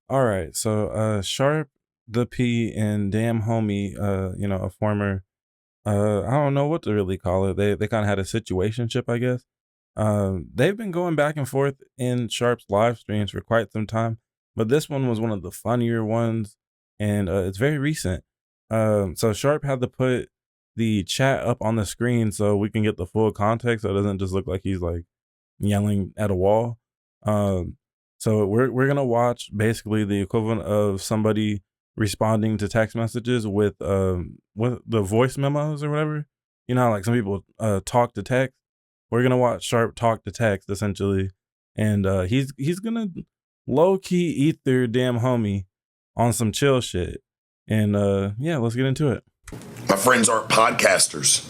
All right. So Sharp, the P, and DamnHomie, a former I don't know what to really call it. They kind of had a situationship, I guess. They've been going back and forth in Sharp's live streams for quite some time, but this one was one of the funnier ones, and it's very recent. So Sharp had to put the chat up on the screen so we can get the full context, so it doesn't just look like he's like yelling at a wall. Um, so we're gonna watch basically the equivalent of somebody responding to text messages with the voice memos or whatever. You know, how, like some people talk to text. We're gonna watch Sharp talk to text essentially, and he's gonna low key eat their DamnHomie on some chill shit. And yeah, let's get into it. My friends aren't podcasters.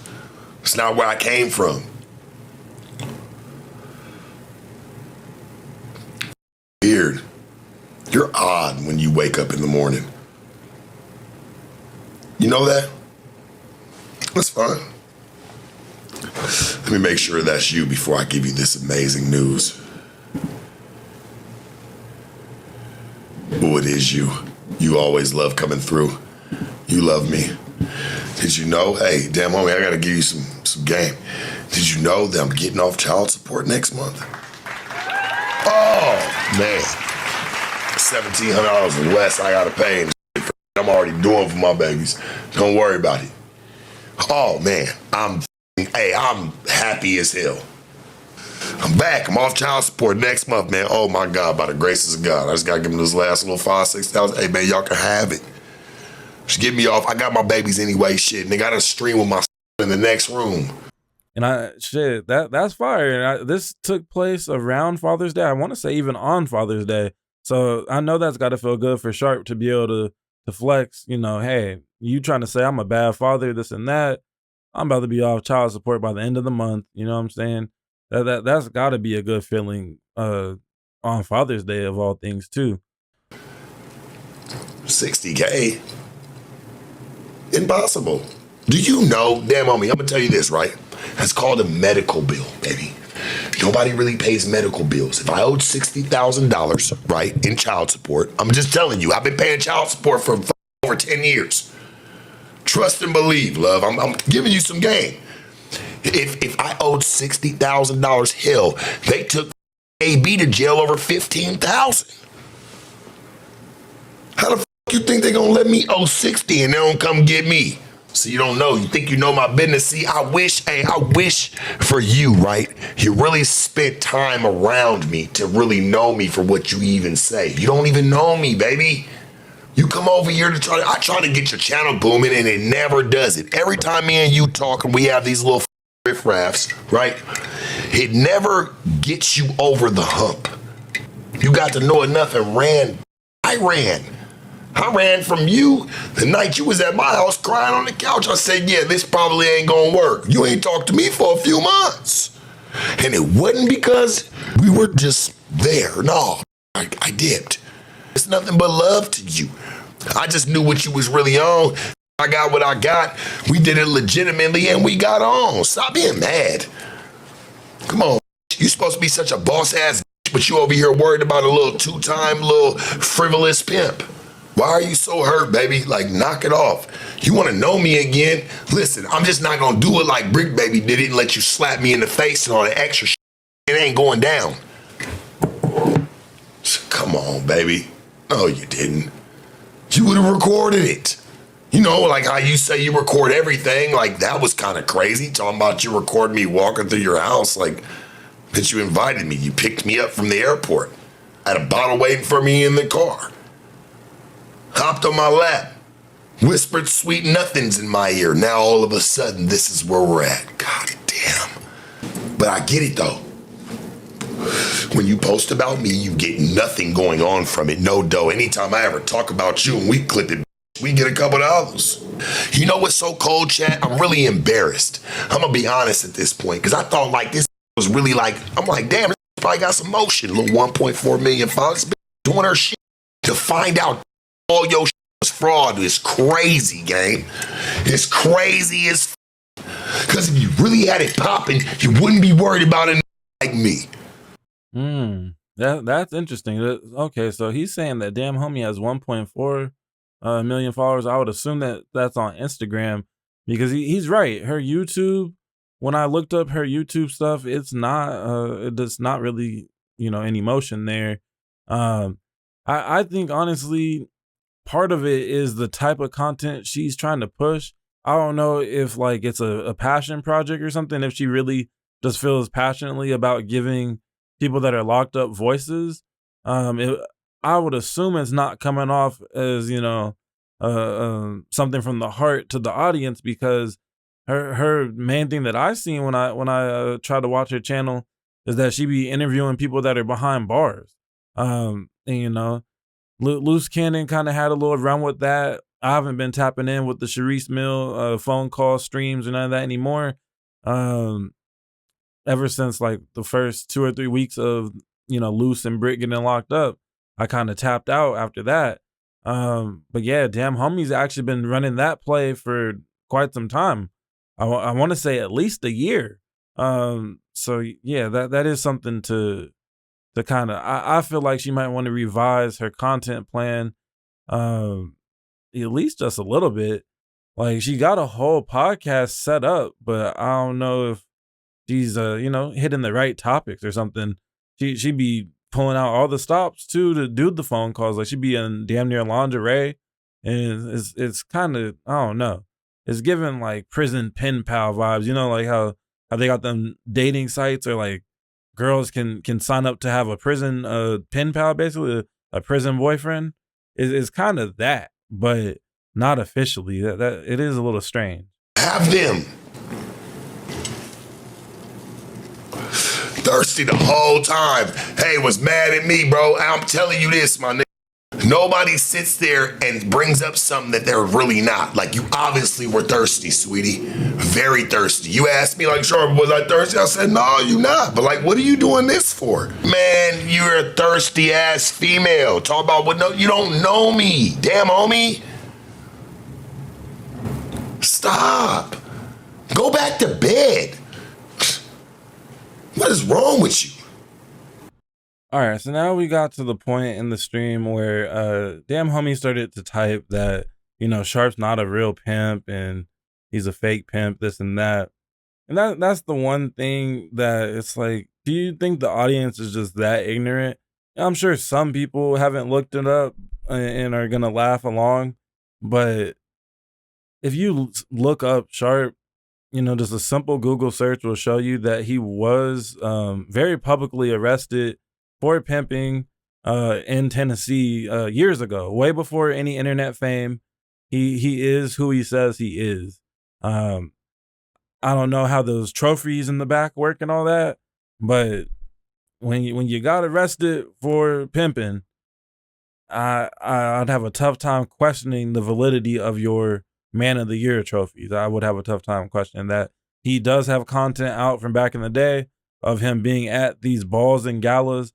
It's not where I came from. Weird. You're odd when you wake up in the morning. You know that? That's fine. Let me make sure that's you before I give you this amazing news. Oh, it is you. You always love coming through. You love me. Did you know? Hey, DamnHomie, I gotta give you some game. Did you know that I'm getting off child support next month? Oh, man. $1,700 less I gotta pay. And I'm already doing for my babies. Don't worry about it. Oh, man. I'm happy as hell. I'm back. I'm off child support next month, man. Oh, my God, by the graces of God. I just gotta give them this last little $5,000-$6,000. Hey, man, y'all can have it. Just get me off. I got my babies anyway, shit. And they gotta stream with my in the next room. And that's fire. And this took place around Father's Day. I want to say even on Father's Day. So I know that's got to feel good for Sharp to be able to flex. You know, hey, you trying to say I'm a bad father, this and that. I'm about to be off child support by the end of the month. You know what I'm saying? That's got to be a good feeling on Father's Day of all things too. $60K? Impossible. Do you know, DamnHomie, I'm gonna tell you this, right? That's called a medical bill, baby. Nobody really pays medical bills. If I owed $60,000, right, in child support, I'm just telling you, I've been paying child support for over 10 years. Trust and believe, love. I'm giving you some game. If I owed $60,000, hell, they took AB to jail over $15,000. How the fuck you think they gonna let me owe 60 and they don't come get me? So you don't know. You think you know my business. See, I wish for you, right? You really spent time around me to really know me for what you even say. You don't even know me, baby. You come over here to I try to get your channel booming and it never does it. Every time me and you talk and we have these little riffraffs, right? It never gets you over the hump. You got to know enough and ran. I ran from you the night you was at my house crying on the couch. I said, yeah, this probably ain't gonna work. You ain't talked to me for a few months. And it wasn't because we were just there. No, I dipped. It's nothing but love to you. I just knew what you was really on. I got what I got. We did it legitimately and we got on. Stop being mad. Come on. You supposed to be such a boss ass, but you over here worried about a little two-time little frivolous pimp. Why are you so hurt, baby? Like, knock it off. You want to know me again? Listen, I'm just not going to do it like Brick Baby did it and let you slap me in the face and all the extra shit. It ain't going down. Come on, baby. No, you didn't. You would have recorded it. You know, like how you say you record everything. Like, that was kind of crazy. Talking about you recording me walking through your house. Like, that you invited me. You picked me up from the airport. I had a bottle waiting for me in the car. Hopped on my lap, whispered sweet nothings in my ear. Now all of a sudden, this is where we're at. God damn. But I get it though. When you post about me, you get nothing going on from it. No dough. Anytime I ever talk about you and we clip it, we get a couple dollars. You know what's so cold, chat? I'm really embarrassed. I'm gonna be honest at this point, because I thought like this was really like, I'm like, damn, this probably got some motion. Little 1.4 million followers doing her shit. To find out all your shit was fraud is crazy, gang. It's crazy as because if you really had it popping, you wouldn't be worried about it like me. That's interesting. Okay, so he's saying that DamnHomie has 1.4 million followers. I would assume that that's on Instagram because he's right. Her YouTube, when I looked up her YouTube stuff, it's not really, any motion there. Um, I think honestly, part of it is the type of content she's trying to push. I don't know if like it's a passion project or something, if she really just feels passionately about giving people that are locked up voices. It, I would assume it's not coming off as, something from the heart to the audience, because her main thing that I seen when I try to watch her channel is that she be interviewing people that are behind bars. And Loose Cannon kind of had a little run with that. I haven't been tapping in with the Sharice Mill phone call streams or none of that anymore. Um, Ever since like the first 2 or 3 weeks of Loose and Britt getting locked up, I kind of tapped out after that. But yeah, DamnHomie's actually been running that play for quite some time. I want to say at least a year. So yeah, that is something to kind of, I feel like she might want to revise her content plan, um, at least just a little bit. Like she got a whole podcast set up, but I don't know if she's hitting the right topics or something. She be pulling out all the stops too to do the phone calls. Like she'd be in damn near lingerie, and it's kind of, I don't know. It's giving like prison pen pal vibes. Like how they got them dating sites, or like girls can sign up to have a prison pen pal, basically a prison boyfriend. Is kind of that, but not officially. That it is a little strange. Have them thirsty the whole time. Hey, was mad at me, bro. I'm telling you this, my nigga. Nobody sits there and brings up something that they're really not. Like, you obviously were thirsty, sweetie. Very thirsty. You asked me, like, sure, was I thirsty? I said, no, you not. But, like, what are you doing this for? Man, you're a thirsty-ass female. Talk about what, no, you don't know me. DamnHomie. Stop. Go back to bed. What is wrong with you? All right, so now we got to the point in the stream where DamnHomie started to type that, Sharp's not a real pimp and he's a fake pimp, this and that. And that's the one thing that it's like, do you think the audience is just that ignorant? I'm sure some people haven't looked it up and are gonna laugh along, but if you look up Sharp, just a simple Google search will show you that he was very publicly arrested for pimping in Tennessee years ago, way before any internet fame. He is who he says he is. I don't know how those trophies in the back work and all that, but when you got arrested for pimping, I'd have a tough time questioning the validity of your Man of the Year trophies. I would have a tough time questioning that. He does have content out from back in the day of him being at these balls and galas.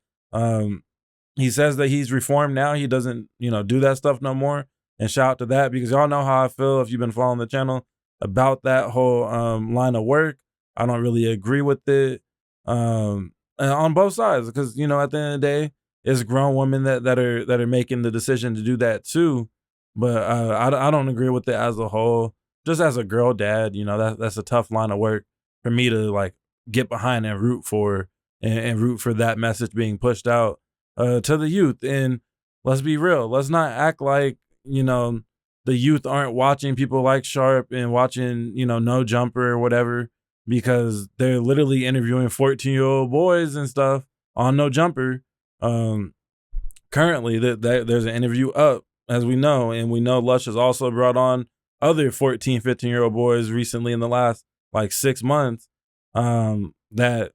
He says that he's reformed now. He doesn't, do that stuff no more. And shout out to that, because y'all know how I feel, if you've been following the channel, about that whole line of work. I don't really agree with it on both sides, because, at the end of the day, it's grown women that are making the decision to do that too. But I don't agree with it as a whole. Just as a girl dad, that's a tough line of work for me to like get behind and root for, and root for that message being pushed out to the youth. And let's be real, let's not act like the youth aren't watching people like Sharp and watching No Jumper or whatever, because they're literally interviewing 14-year-old boys and stuff on No Jumper. Currently there's an interview up, as we know, and we know Lush has also brought on other 14, 15-year-old boys recently in the last like 6 months that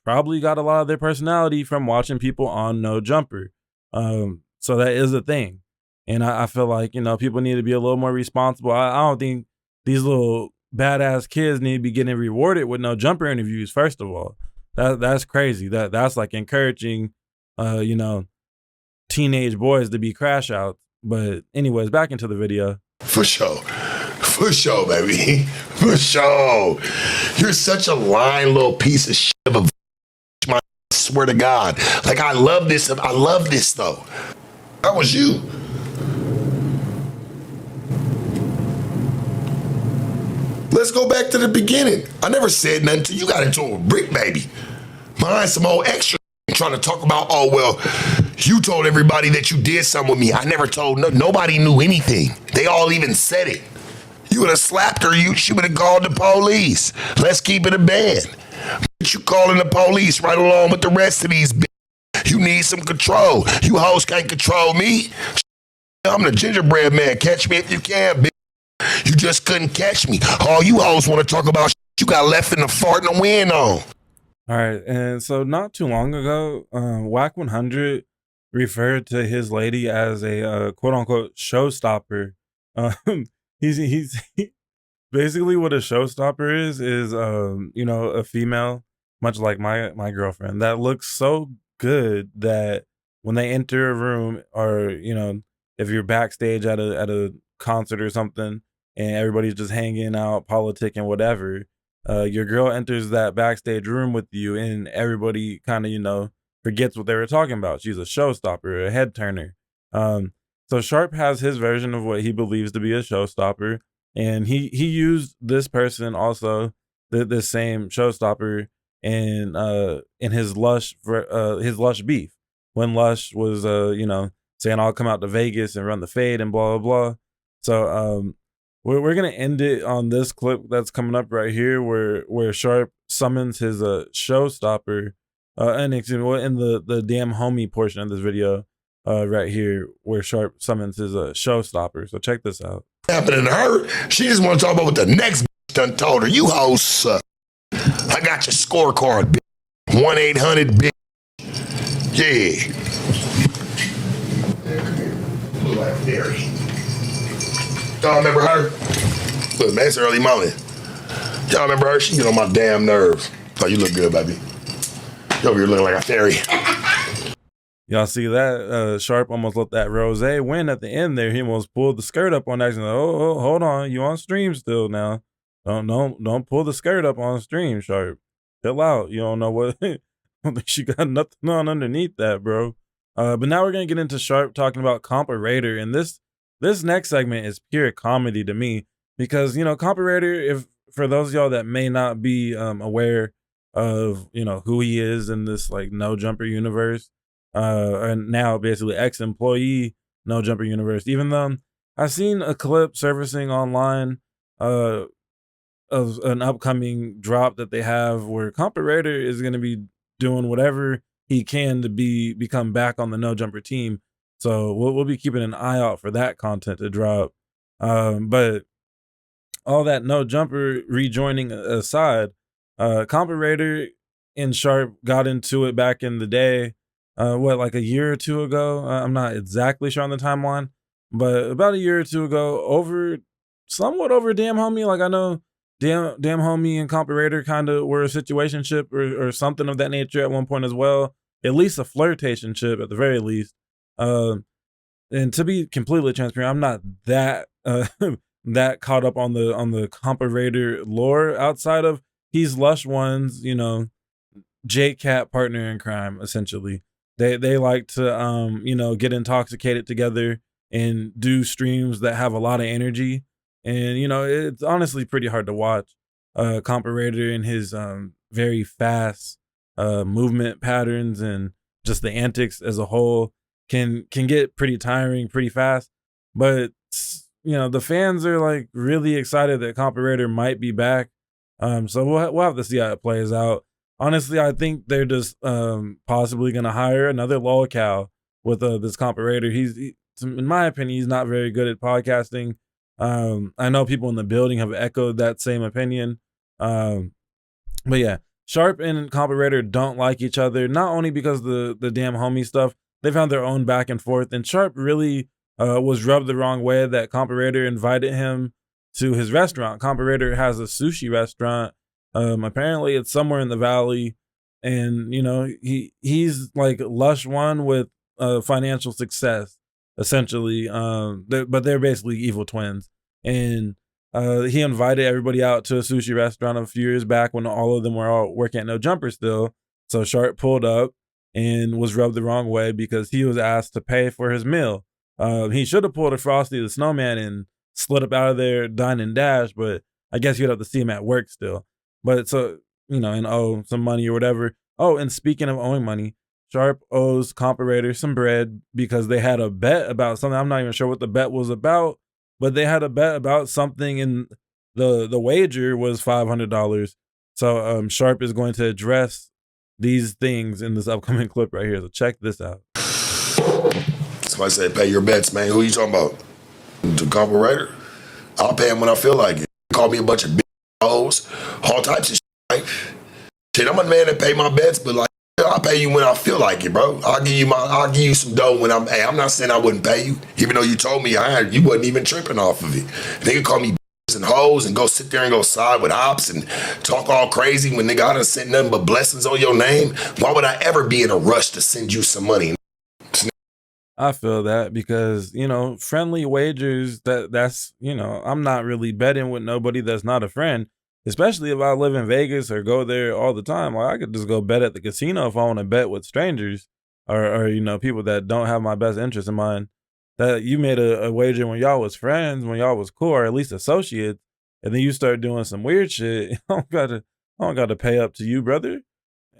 probably got a lot of their personality from watching people on No Jumper. So that is a thing. And I feel like, people need to be a little more responsible. I don't think these little badass kids need to be getting rewarded with No Jumper interviews, first of all. That's crazy. That's like encouraging, teenage boys to be crash outs. But anyways, back into the video. For sure. For sure, baby. For sure. You're such a lying little piece of shit of a my swear to God. Like, I love this though. That was you. Let's go back to the beginning. I never said nothing till you got into it with Brick Baby. Behind some old extra trying to talk about, oh, well, you told everybody that you did something with me. I never told, nobody knew anything. They all even said it. You would have slapped her, she would have called the police. Let's keep it a band. But you calling the police right along with the rest of these bitches. You need some control. You hoes can't control me. I'm the gingerbread man. Catch me if you can, bitch. You just couldn't catch me. All you hoes want to talk about you got left in the fart and the wind on. All right, and so not too long ago, Whack 100 referred to his lady as a quote unquote showstopper. He's basically what a showstopper is you know, a female, much like my girlfriend, that looks so good that when they enter a room, or you know, if you're backstage at a concert or something and everybody's just hanging out, politicking, whatever, your girl enters that backstage room with you and everybody kind of, you know, forgets what they were talking about. She's a showstopper, a head turner. So Sharp has his version of what he believes to be a showstopper, and he used this person also, this same showstopper, in his Lush beef, when Lush was you know, saying I'll come out to Vegas and run the fade and blah blah blah. So we're gonna end it on this clip that's coming up right here, where Sharp summons his showstopper, and excuse me, in the DamnHomie portion of this video, right here, where Sharp summons his showstopper. So check this out. Happening to her, she just want to talk about what the next bitch done told her. You hoes suck. I got your scorecard, bitch. 1-800 bitch. Yeah. Look like Mary. Y'all remember her? Look, man, it's early morning. Y'all remember her? She get on my damn nerves. Oh, you look good, baby. You over here looking like a fairy. Y'all see that? Sharp almost let that rose win at the end there. He almost pulled the skirt up on accident. Oh, hold on. You on stream still now. Don't pull the skirt up on stream, Sharp. Chill out. You don't know what she got nothing on underneath that, bro. But now we're gonna get into Sharp talking about Compa Raider, and this next segment is pure comedy to me, because, you know, Compa Raider, if for those of y'all that may not be aware of, you know, who he is in this like No Jumper universe, and now basically ex-employee No Jumper universe, even though I've seen a clip surfacing online of an upcoming drop that they have where Compa Raider is going to be doing whatever he can to become back on the No Jumper team. So we'll be keeping an eye out for that content to drop. But all that No Jumper rejoining aside, Compa Raider and Sharp got into it back in the day, like a year or two ago. I'm not exactly sure on the timeline, but about a year or two ago, somewhat over DamnHomie. Like, I know DamnHomie and Compa Raider kind of were a situationship or something of that nature at one point as well. At least a flirtationship at the very least. And to be completely transparent, I'm not that that caught up on the Compa Raider lore outside of he's Lush One's, you know, J-Cat partner in crime, essentially. They like to you know, get intoxicated together and do streams that have a lot of energy. And, you know, it's honestly pretty hard to watch Compa Raider and his very fast movement patterns and just the antics as a whole can get pretty tiring pretty fast. But, you know, the fans are like really excited that Compa Raider might be back. So we'll have to see how it plays out. Honestly, I think they're just possibly going to hire another lolcow with this Compa Raider. In my opinion, he's not very good at podcasting. I know people in the building have echoed that same opinion. But yeah, Sharp and Compa Raider don't like each other, not only because the DamnHomie stuff. They've had their own back and forth, and Sharp really was rubbed the wrong way that Compa Raider invited him to his restaurant. Compa Raider has a sushi restaurant. Apparently it's somewhere in the valley, and, you know, he's like Lush One with financial success, essentially. But they're basically evil twins. And he invited everybody out to a sushi restaurant a few years back when all of them were all working at No Jumper still. So Sharp pulled up, and was rubbed the wrong way because he was asked to pay for his meal. He should have pulled a Frosty the Snowman and slid up out of there, dine and dash, but I guess you'd have to see him at work still. But so, and owe some money or whatever. Oh, and speaking of owing money, Sharp owes Compa Raider some bread because they had a bet about something. I'm not even sure what the bet was about, but they had a bet about something, and the wager was $500. So Sharp is going to address these things in this upcoming clip right here. So check this out. Somebody said, pay your bets, man. Who you talking about? The Compa Raider? I'll pay him when I feel like it. Call me a bunch of big hoes, all types of shit. Like, shit, I'm a man that pay my bets, but like, I'll pay you when I feel like it, bro. I'll give you some dough when I'm not saying I wouldn't pay you, even though you told me you wasn't even tripping off of it. Nigga call me bitches and hoes and go sit there and go side with ops and talk all crazy when nigga I done sent nothing but blessings on your name. Why would I ever be in a rush to send you some money? I feel that because, friendly wagers, that's, I'm not really betting with nobody that's not a friend, especially if I live in Vegas or go there all the time. Like, I could just go bet at the casino if I want to bet with strangers or people that don't have my best interest in mind. That you made a wager when y'all was friends, when y'all was cool, or at least associates, and then you start doing some weird shit. I don't gotta pay up to you, brother.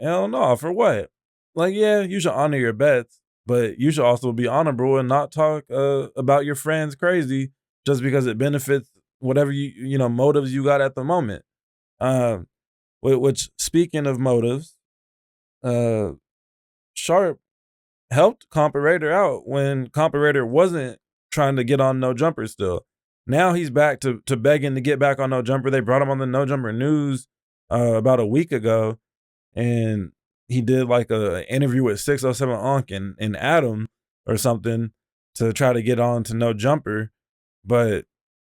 Hell no, for what? Like, yeah, you should honor your bets, but you should also be honorable and not talk about your friends crazy just because it benefits whatever motives you got at the moment. Which speaking of motives, Sharp helped Compa Raider out when Compa Raider wasn't trying to get on No Jumper still. Now he's back to begging to get back on No Jumper. They brought him on the No Jumper news about a week ago, and he did like a interview with 607 Onk and Adam or something to try to get on to No Jumper, but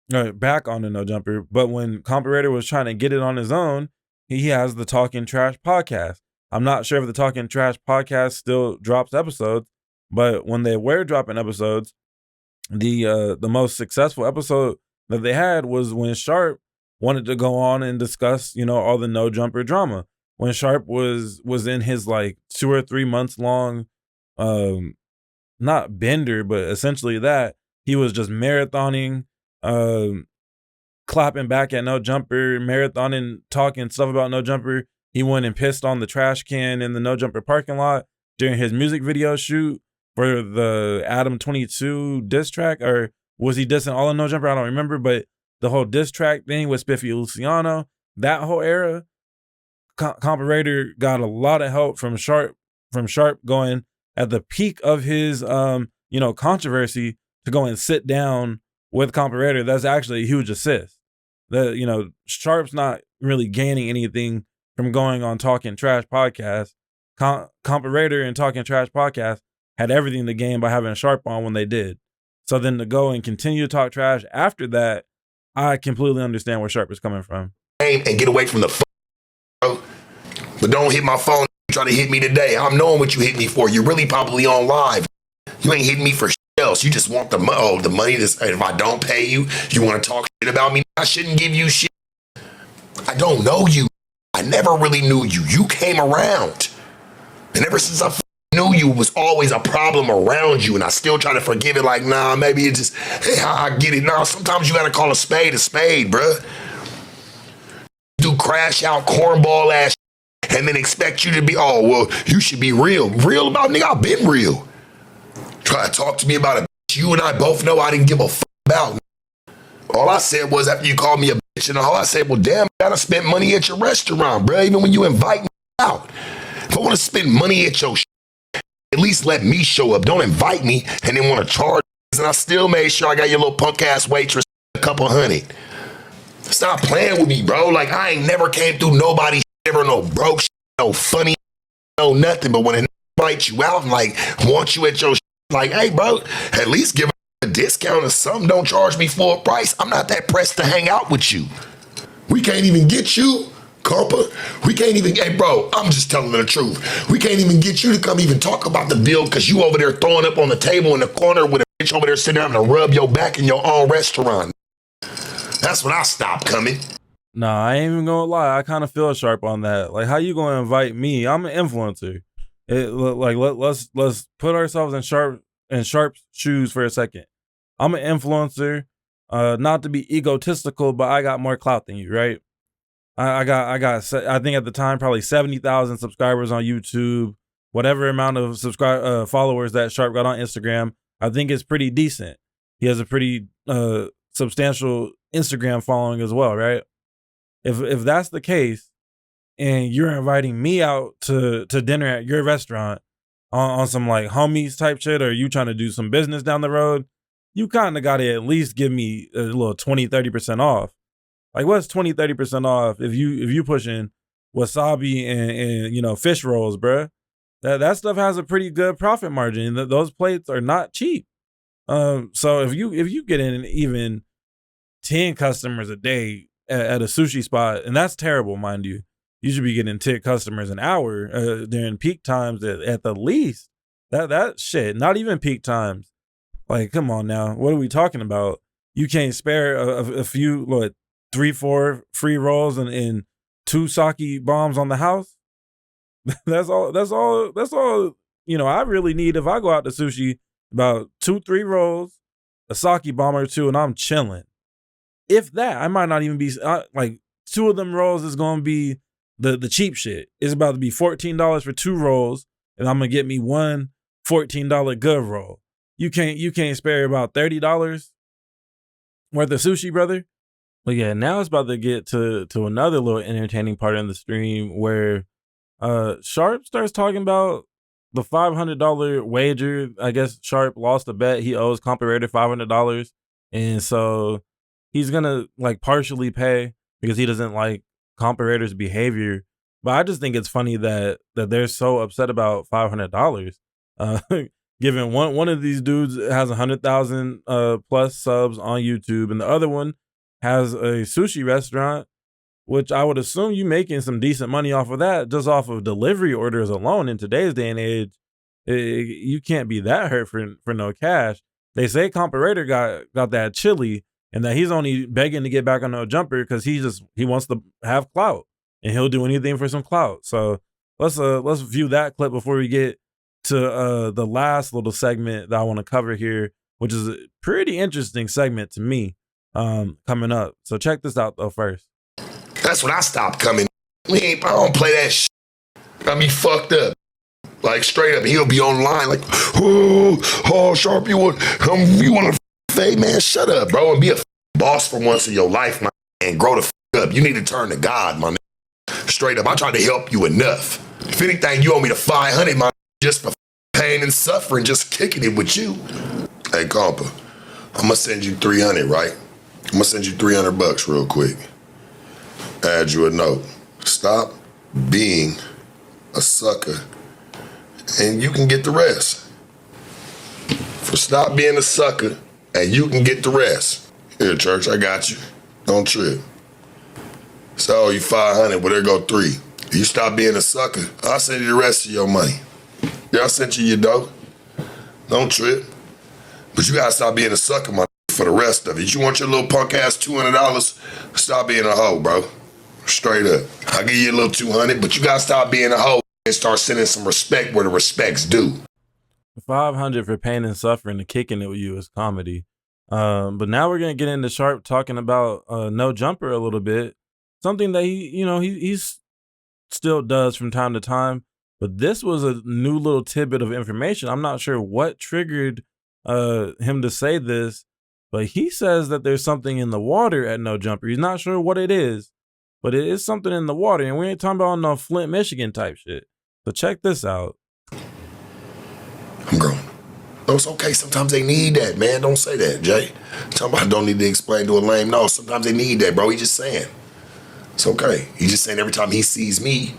back on the No Jumper. But when Compa Raider was trying to get it on his own, he has the Talking Trash podcast. I'm not sure if the Talking Trash podcast still drops episodes, but when they were dropping episodes, the most successful episode that they had was when Sharp wanted to go on and discuss, all the No Jumper drama. When Sharp was in his like 2 or 3 months long, not bender, but essentially that, he was just marathoning, clapping back at No Jumper, marathoning, talking stuff about No Jumper. He went and pissed on the trash can in the No Jumper parking lot during his music video shoot for the Adam 22 diss track, or was he dissing all of No Jumper? I don't remember, but the whole diss track thing with Spiffy Luciano, that whole era, Compa Raider got a lot of help from Sharp going at the peak of his controversy to go and sit down with Compa Raider. That's actually a huge assist. That Sharp's not really gaining anything from going on Talking Trash podcast. Compa Raider and Talking Trash podcast had everything to gain by having Sharp on when they did. So then to go and continue to talk trash after that, I completely understand where Sharp is coming from. And get away from the phone. But don't hit my phone. Try to hit me today. I'm knowing what you hit me for. You're really probably on live. You ain't hitting me for shit else. You just want the money. If I don't pay you, you want to talk shit about me. I shouldn't give you shit. I don't know you. I never really knew you. You came around. And ever since I knew you, it was always a problem around you. And I still try to forgive it like, nah, maybe it just, hey, I get it. Nah, sometimes you got to call a spade, bruh. Do crash out cornball ass and then expect you to be, oh, well, you should be real. Real about nigga, I've been real. Try to talk to me about a bitch you and I both know I didn't give a fuck about. All I said was after you called me a bitch and all, I said, well, damn, I gotta spend money at your restaurant, bro. Even when you invite me out. If I want to spend money at your at least let me show up. Don't invite me and then want to charge. And I still made sure I got your little punk ass waitress a couple $100. Stop playing with me, bro. Like, I ain't never came through nobody's ever no broke shit, no funny, no nothing. But when it invite you out and like want you at your like, hey, bro, at least give a discount or something. Don't charge me full price. I'm not that pressed to hang out with you. We can't even get you, Compa. We can't even, hey, bro, I'm just telling the truth. We can't even get you to come even talk about the bill because you over there throwing up on the table in the corner with a bitch over there sitting down to rub your back in your own restaurant. That's when I stopped coming. Nah, I ain't even gonna lie. I kind of feel Sharp on that. Like, how you gonna invite me? I'm an influencer. Let's put ourselves in sharp shoes for a second. I'm an influencer, not to be egotistical, but I got more clout than you, right? I think at the time probably 70,000 subscribers on YouTube, whatever amount of followers that Sharp got on Instagram. I think it's pretty decent. He has a pretty substantial Instagram following as well, right? If that's the case, and you're inviting me out to dinner at your restaurant on some like homies type shit, or you trying to do some business down the road, you kind of got to at least give me a little 20-30% off. Like what's 20-30% off if you pushing wasabi and fish rolls, bruh? That stuff has a pretty good profit margin. Those plates are not cheap. So if you get in even 10 customers a day at a sushi spot, and that's terrible, mind you. You should be getting 10 customers an hour during peak times at the least. That shit, not even peak times. Like, come on now, what are we talking about? You can't spare a few, what, 3-4 free rolls and 2 sake bombs on the house? That's all. I really need if I go out to sushi, about 2-3 rolls, a sake bomb or 2, and I'm chilling. If that, I might not even be like 2 of them rolls is gonna be the cheap shit. It's about to be $14 for 2 rolls, and I'm gonna get me one $14 good roll. You can't spare about $30 worth of sushi, brother. But yeah, now it's about to get to another little entertaining part in the stream where Sharp starts talking about the $500 wager. I guess Sharp lost a bet. He owes Compa Raider $500, and so he's gonna like partially pay because he doesn't like Compa Raider's behavior. But I just think it's funny that they're so upset about $500. Given one of these dudes has 100,000 plus subs on YouTube, and the other one has a sushi restaurant, which I would assume you making some decent money off of that, just off of delivery orders alone in today's day and age. You can't be that hurt for no cash. They say Compa Raider got that chili, and that he's only begging to get back on No Jumper because he wants to have clout, and he'll do anything for some clout. So let's view that clip before we get to the last little segment that I want to cover here, which is a pretty interesting segment to me coming up. So check this out though first. That's when I stopped coming. I don't play that shit. Got me fucked up. Like straight up, he'll be online like, oh, Sharp, you want to fade, man? Shut up, bro, and be a boss for once in your life, man, and grow the up. You need to turn to God, man. Straight up, I tried to help you enough. If anything, you owe me the 500, man, just for pain and suffering, just kicking it with you. Hey, Compa, I'm gonna send you 300, right? I'm gonna send you $300 real quick. Add you a note. Stop being a sucker, and you can get the rest. For stop being a sucker, and you can get the rest. Here, church, I got you. Don't trip. So you 500, well, there go 3. If you stop being a sucker, I'll send you the rest of your money. Yeah, I sent you your dough. Don't trip. But you gotta stop being a sucker, my for the rest of it. You want your little punk ass $200? Stop being a hoe, bro. Straight up. I'll give you a little 200, but you gotta stop being a hoe and start sending some respect where the respect's due. 500 for pain and suffering and kicking it with you is comedy. But now we're gonna get into Sharp talking about No Jumper a little bit. Something that he's still does from time to time. But this was a new little tidbit of information. I'm not sure what triggered him to say this, but he says that there's something in the water at No Jumper. He's not sure what it is, but it is something in the water, and we ain't talking about no Flint, Michigan type shit. So check this out. I'm grown. No, it's okay. Sometimes they need that, man. Don't say that, Jay. Talking about don't need to explain to a lame. No, sometimes they need that, bro. He just saying. It's okay. He just saying every time he sees me,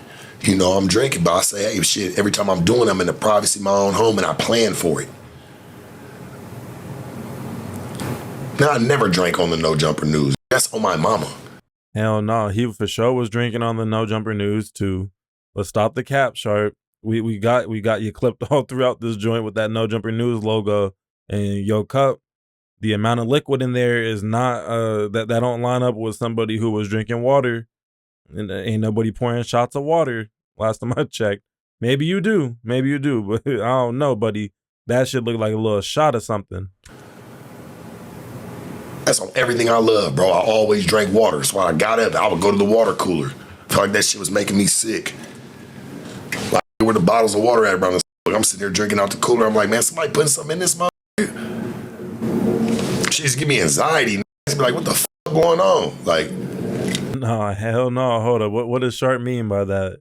I'm drinking, but I say, hey, shit, every time I'm doing, I'm in the privacy of my own home, and I plan for it. Now, I never drank on the No Jumper News. That's on my mama. Hell no, he for sure was drinking on the No Jumper News too. Let's stop the cap, Sharp. We got you clipped all throughout this joint with that No Jumper News logo and your cup. The amount of liquid in there is not that don't line up with somebody who was drinking water, and ain't nobody pouring shots of water last time I checked. Maybe you do, but I don't know, buddy. That should look like a little shot of something. That's on everything I love, bro. I always drank water. That's why I got up. I would go to the water cooler. Felt like that shit was making me sick. Like, where the bottles of water at around this? I'm sitting there drinking out the cooler. I'm like, man, somebody putting something in this motherfucker. She just give me anxiety. Be like, what the fuck going on? Like, no, hell no. Hold up. What does Sharp mean by that?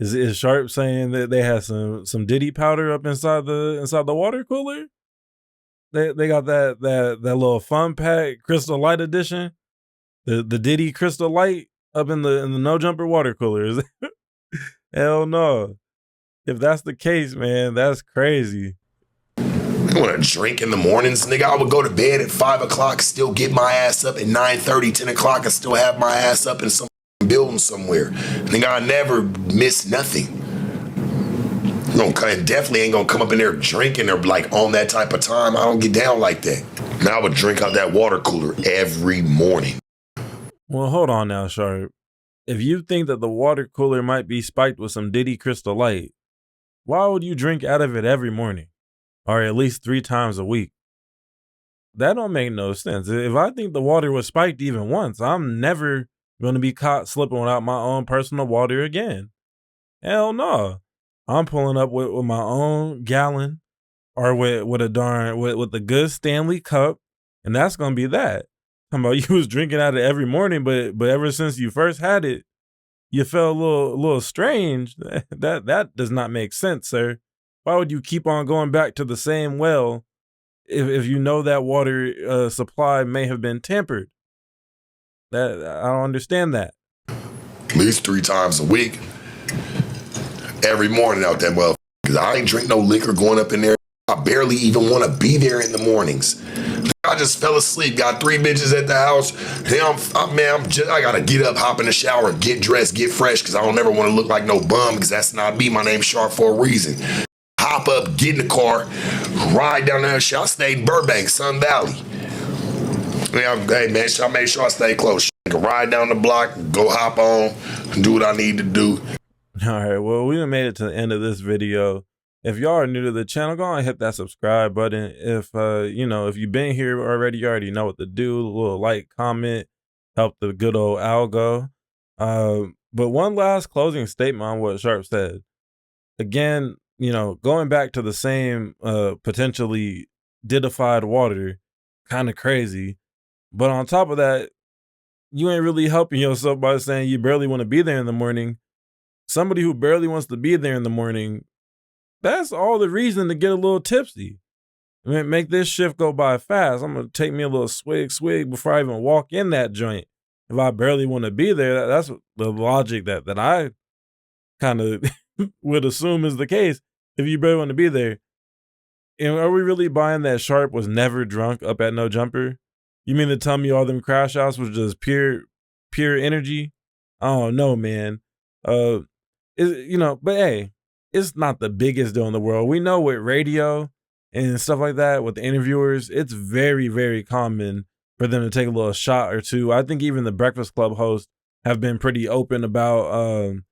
Is Sharp saying that they had some Diddy powder up inside the water cooler? They got that little fun pack Crystal Light edition, the Diddy Crystal Light up in the No Jumper water coolers. Hell no. If that's the case, man, that's crazy. I want to drink in the mornings, nigga. I would go to bed at 5 o'clock, still get my ass up at 9:30, 10 o'clock, and still have my ass up in some building somewhere. Nigga, I never miss nothing. Definitely ain't gonna come up in there drinking or like on that type of time. I don't get down like that. Now I would drink out that water cooler every morning. Well, hold on now, Sharp. If you think that the water cooler might be spiked with some Diddy Crystal Light, why would you drink out of it every morning? Or at least 3 times a week? That don't make no sense. If I think the water was spiked even once, I'm never going to be caught slipping without my own personal water again. Hell no. I'm pulling up with my own gallon or with the good Stanley cup, and that's gonna be that. Talking about you was drinking out of it every morning, but ever since you first had it, you felt a little strange. That does not make sense, sir. Why would you keep on going back to the same well if you know that water supply may have been tampered? That I don't understand that. At least 3 times a week. Every morning out that motherfucker. Cause I ain't drink no liquor going up in there. I barely even want to be there in the mornings. I just fell asleep. Got 3 bitches at the house. I gotta get up, hop in the shower, get dressed, get fresh. Cause I don't ever want to look like no bum. Cause that's not me. My name's Sharp for a reason. Hop up, get in the car, ride down there. I stayed in Burbank, Sun Valley. Hey man, I made sure I stay close. I can ride down the block, go hop on, do what I need to do. All right, well, we done made it to the end of this video. If y'all are new to the channel, go and hit that subscribe button. If if you've been here already, you already know what to do. A little like, comment, help the good old algo. But one last closing statement on what Sharp said. Again, going back to the same potentially Didified water, kind of crazy. But on top of that, you ain't really helping yourself by saying you barely want to be there in the morning. Somebody who barely wants to be there in the morning, that's all the reason to get a little tipsy. Make this shift go by fast. I'm going to take me a little swig before I even walk in that joint. If I barely want to be there, that's the logic that I kind of would assume is the case. If you barely want to be there. And are we really buying that Sharp was never drunk up at No Jumper? You mean to tell me all them crash outs was just pure energy? I don't know, man. But hey, it's not the biggest deal in the world. We know with radio and stuff like that, with the interviewers, it's very, very common for them to take a little shot or two. I think even the Breakfast Club hosts have been pretty open about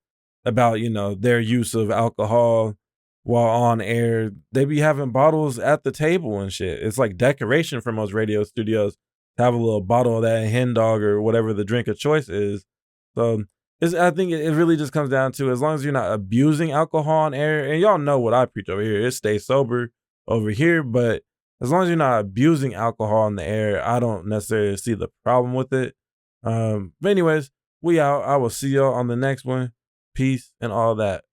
their use of alcohol while on air. They be having bottles at the table and shit. It's like decoration for most radio studios to have a little bottle of that hen dog or whatever the drink of choice is. So I think it really just comes down to, as long as you're not abusing alcohol on air, and y'all know what I preach over here, is stay sober over here, but as long as you're not abusing alcohol in the air, I don't necessarily see the problem with it. But anyways, we out. I will see y'all on the next one. Peace and all that.